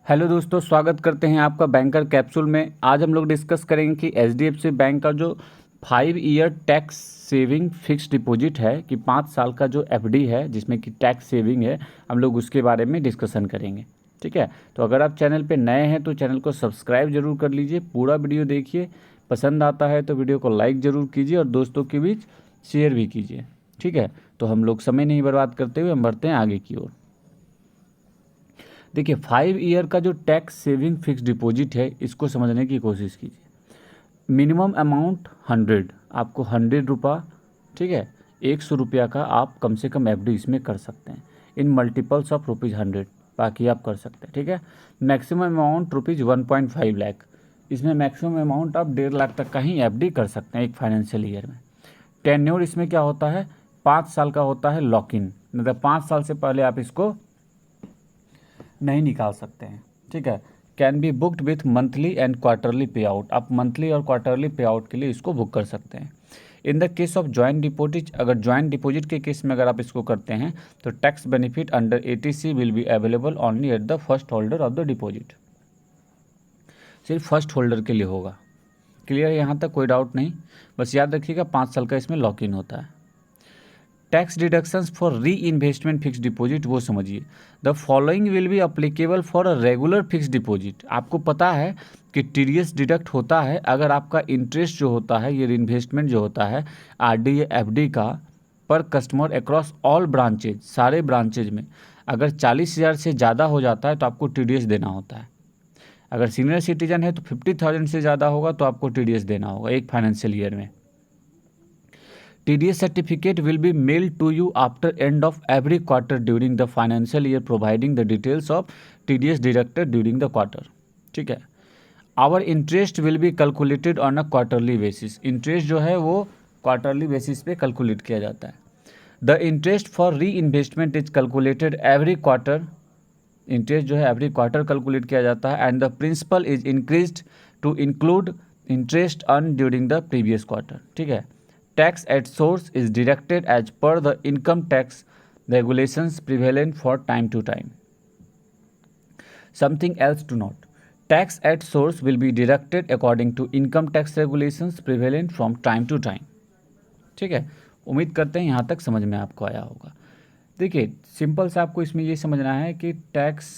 Hello दोस्तों, स्वागत करते हैं आपका बैंकर कैप्सूल में। आज हम लोग डिस्कस करेंगे कि एचडीएफसी बैंक का जो 5 year tax saving fix deposit है कि 5 साल का जो एफडी है जिसमें कि टैक्स सेविंग है, हम लोग उसके बारे में डिस्कशन करेंगे। ठीक है, तो अगर आप चैनल पे नए हैं तो चैनल को सब्सक्राइब जरूर कर लीजिए, पूरा वीडियो देखिए। पसंद आता है तो वीडियो को लाइक ज़रूर कीजिए और दोस्तों के बीच शेयर भी कीजिए। ठीक है, तो हम लोग समय नहीं बर्बाद करते हुए हम बढ़ते हैं आगे की ओर। देखिए, 5 ईयर का जो टैक्स सेविंग फिक्स डिपॉजिट है इसको समझने की कोशिश कीजिए। मिनिमम अमाउंट 100, आपको 100 रुपये, ठीक है, 100 रुपया का आप कम से कम एफडी इसमें कर सकते हैं इन मल्टीपल्स ऑफ ₹100, बाकी आप कर सकते हैं। ठीक है, मैक्सिमम अमाउंट ₹1.5 लाख, इसमें मैक्सिमम अमाउंट आप 1.5 लाख तक का ही एफडी कर सकते हैं एक फाइनेंशियल ईयर में। टेन्योर इसमें क्या होता है, 5 साल का होता है लॉक इन, मतलब 5 साल से पहले आप इसको नहीं निकाल सकते हैं। ठीक है, can be booked with monthly and quarterly pay out, आप मंथली और क्वार्टरली पे आउट के लिए इसको बुक कर सकते हैं। In the case of joint deposit, अगर ज्वाइंट डिपॉजिट के केस में अगर आप इसको करते हैं तो tax benefit under ATC will be available only at the first holder of the deposit, सिर्फ फर्स्ट होल्डर के लिए होगा। क्लियर है, यहाँ तक कोई डाउट नहीं। बस याद रखिएगा 5 साल का इसमें लॉक इन होता है। टैक्स डिडक्शंस फॉर री इन्वेस्टमेंट फिक्स डिपॉजिट वो समझिए। The following will be applicable for a regular fix deposit. आपको पता है कि टीडीएस डिडक्ट होता है अगर आपका इंटरेस्ट जो होता है, ये इन्वेस्टमेंट जो होता है आरडी या एफडी का, पर कस्टमर अक्रॉस ऑल ब्रांचेज, सारे ब्रांचेज में अगर 40,000 से ज़्यादा हो जाता है तो आपको टीडीएस देना होता है। अगर सीनियर सिटीजन है तो 50,000 से ज़्यादा होगा तो आपको टीडीएस देना होगा एक फाइनेंशियल ईयर में। TDS certificate will be mailed to you after end of every quarter during the financial year, providing the details of TDS deducted during the quarter. ठीक है, our interest will be calculated on a quarterly basis. interest जो है वो quarterly basis पे calculate किया जाता है। The interest for reinvestment is calculated every quarter. interest जो है every quarter calculate किया जाता है and the principal is increased to include interest earned during the previous quarter. ठीक है, tax at source is deducted as per the income tax regulations prevalent for time to time. Something else to note, tax at source will be deducted according to income tax regulations prevalent from time to time. ठीक है, उम्मीद करते हैं यहाँ तक समझ में आपको आया होगा। देखिए, सिंपल से आपको इसमें ये समझना है कि टैक्स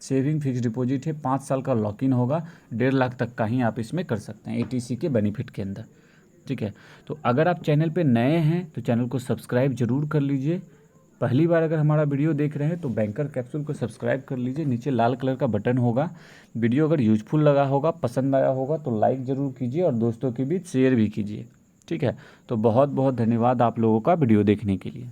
सेविंग फिक्स डिपॉजिट है, 5 साल का लॉक इन होगा, 1.5 लाख तक का ही आप इसमें कर सकते हैं एटीसी के बेनिफिट के अंदर। ठीक है, तो अगर आप चैनल पे नए हैं तो चैनल को सब्सक्राइब जरूर कर लीजिए। पहली बार अगर हमारा वीडियो देख रहे हैं तो बैंकर कैप्सूल को सब्सक्राइब कर लीजिए, नीचे लाल कलर का बटन होगा। वीडियो अगर यूजफुल लगा होगा, पसंद आया होगा तो लाइक ज़रूर कीजिए और दोस्तों के बीच शेयर भी कीजिए। ठीक है, तो बहुत बहुत धन्यवाद आप लोगों का वीडियो देखने के लिए।